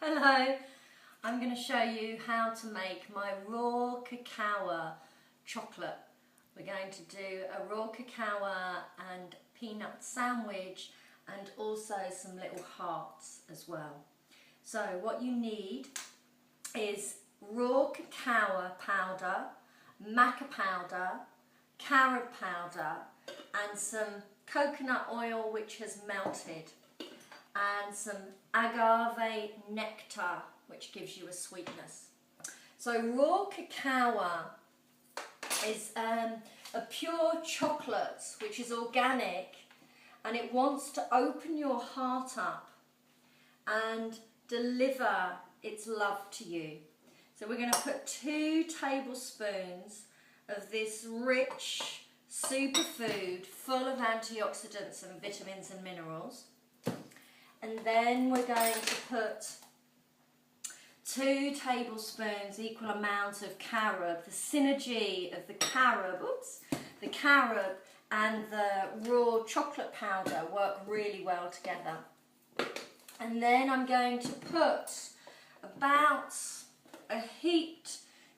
Hello, I'm going to show you how to make my raw cacao chocolate. We're going to do a raw cacao and peanut sandwich and also some little hearts as well. So what you need is raw cacao powder, maca powder, carob powder and some coconut oil which has melted, and some agave nectar which gives you a sweetness. So raw cacao is a pure chocolate which is organic, and it wants to open your heart up and deliver its love to you. So we're going to put 2 tablespoons of this rich superfood full of antioxidants and vitamins and minerals. And then we're going to put 2 tablespoons, equal amount of carob. The synergy of the carob, and the raw chocolate powder work really well together. And then I'm going to put about a heaped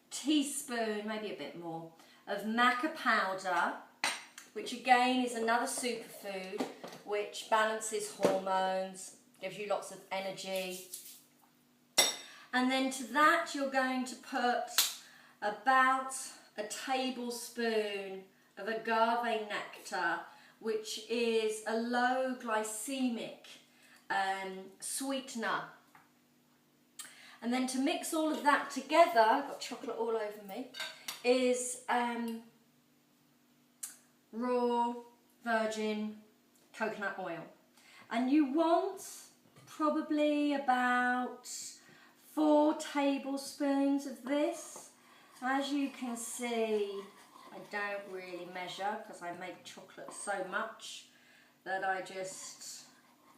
teaspoon, maybe a bit more, of maca powder, which again is another superfood which balances hormones, gives you lots of energy. And then to that you're going to put about a tablespoon of agave nectar, which is a low glycemic sweetener. And then to mix all of that together, I've got chocolate all over me, is raw virgin coconut oil. And you want probably about 4 tablespoons of this. As you can see, I don't really measure because I make chocolate so much that I just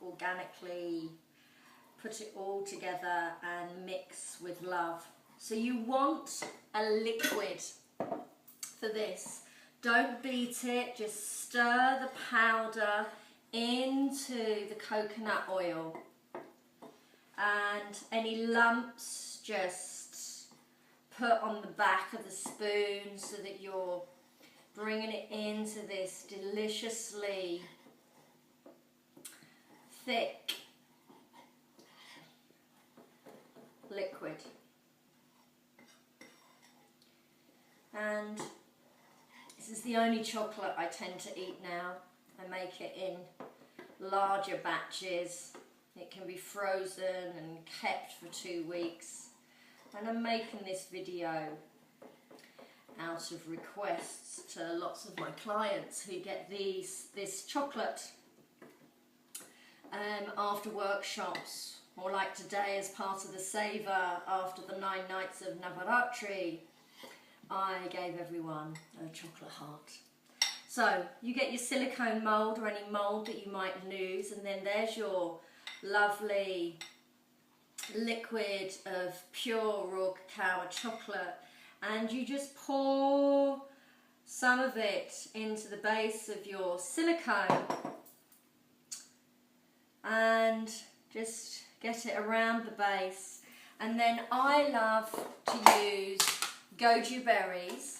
organically put it all together and mix with love. So you want a liquid for this. Don't beat it, just stir the powder into the coconut oil, and any lumps just put on the back of the spoon so that you're bringing it into this deliciously thick liquid. And this is the only chocolate I tend to eat now. I make it in larger batches. It can be frozen and kept for 2 weeks. And I'm making this video out of requests to lots of my clients who get this chocolate after workshops, or like today as part of the savour after the 9 nights of Navaratri. I gave everyone a chocolate heart. So you get your silicone mould or any mould that you might lose, and then there's your lovely liquid of pure raw cacao chocolate, and you just pour some of it into the base of your silicone and just get it around the base. And then I love to use goji berries,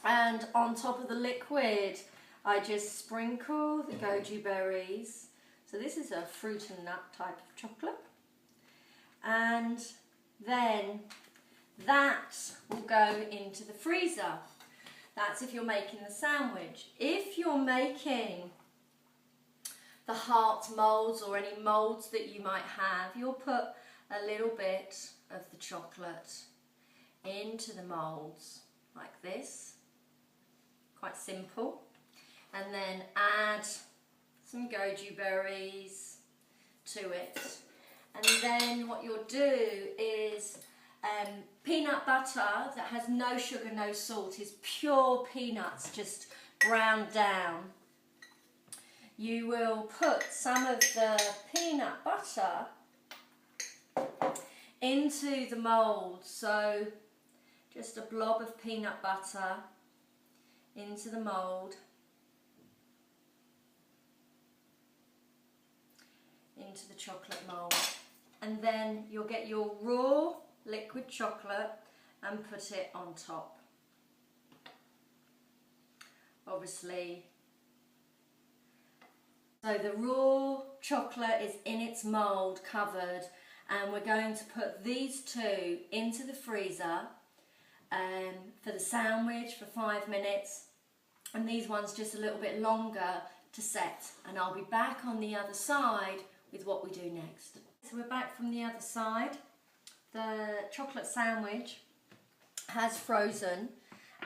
and on top of the liquid I just sprinkle the goji berries. So this is a fruit and nut type of chocolate, and then that will go into the freezer. That's if you're making the sandwich. If you're making the heart moulds or any moulds that you might have, you'll put a little bit of the chocolate into the moulds like this, quite simple, and then add some goji berries to it. And then what you'll do is peanut butter that has no sugar, no salt, is pure peanuts just ground down. You will put some of the peanut butter into the mould, so just a blob of peanut butter into the mould, into the chocolate mould. and then you'll get your raw liquid chocolate and put it on top. Obviously, so the raw chocolate is in its mould covered, and we're going to put these two into the freezer for the sandwich for 5 minutes, and these ones just a little bit longer to set, and I'll be back on the other side with what we do next. So we're back from the other side. The chocolate sandwich has frozen,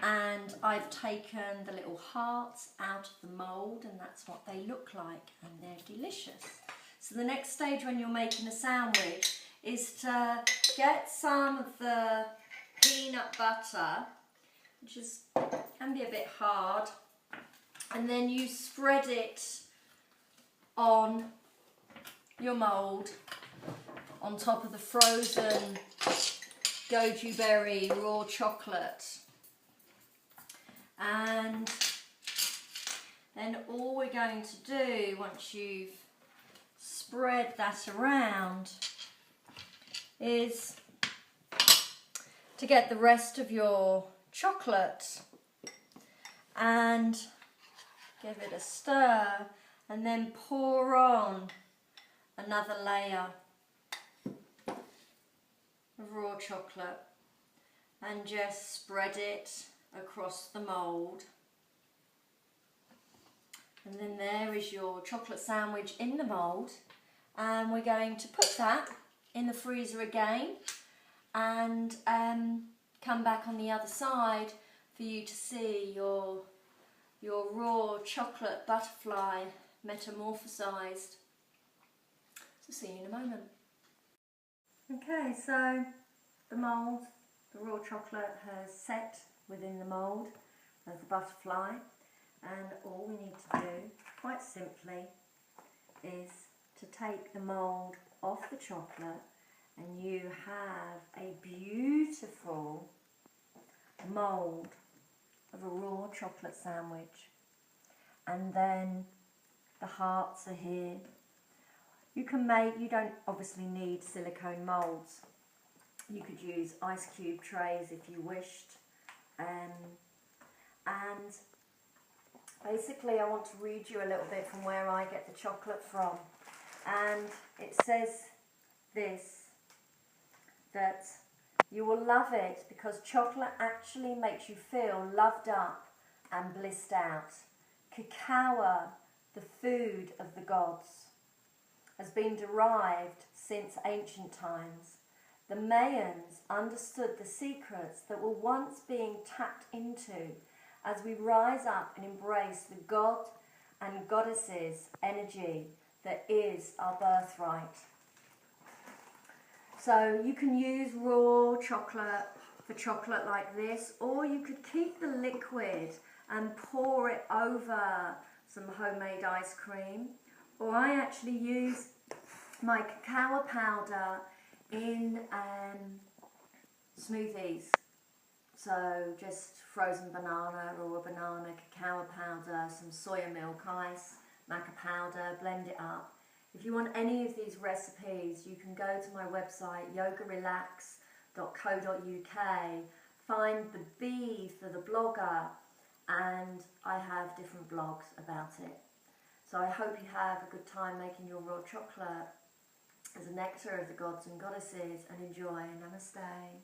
and I've taken the little hearts out of the mould, and that's what they look like, and they're delicious. So the next stage when you're making a sandwich is to get some of the peanut butter, which can be a bit hard, and then you spread it on your mould on top of the frozen goji berry raw chocolate. And then all we're going to do, once you've spread that around, is to get the rest of your chocolate and give it a stir, and then pour on another layer of raw chocolate and just spread it across the mould. And then there is your chocolate sandwich in the mould, and we're going to put that in the freezer again and come back on the other side for you to see your raw chocolate butterfly metamorphosized. So see you in a moment. Okay, so the mould, the raw chocolate has set within the mould of the butterfly, and all we need to do, quite simply, is to take the mould off the chocolate, and you have a beautiful mould of a raw chocolate sandwich. And then the hearts are here. You don't obviously need silicone moulds. You could use ice cube trays if you wished. And basically I want to read you a little bit from where I get the chocolate from. And it says this, that you will love it because chocolate actually makes you feel loved up and blissed out. Cacao, the food of the gods, has been derived since ancient times. The Mayans understood the secrets that were once being tapped into as we rise up and embrace the God and Goddesses energy that is our birthright. So you can use raw chocolate for chocolate like this, or you could keep the liquid and pour it over some homemade ice cream. Or I actually use my cacao powder in smoothies. So just frozen banana, raw banana, cacao powder, some soya milk, ice, maca powder, blend it up. If you want any of these recipes, you can go to my website, yogarelax.co.uk, find the B for the blogger, and I have different blogs about it. So I hope you have a good time making your raw chocolate as a nectar of the gods and goddesses, and enjoy. Namaste.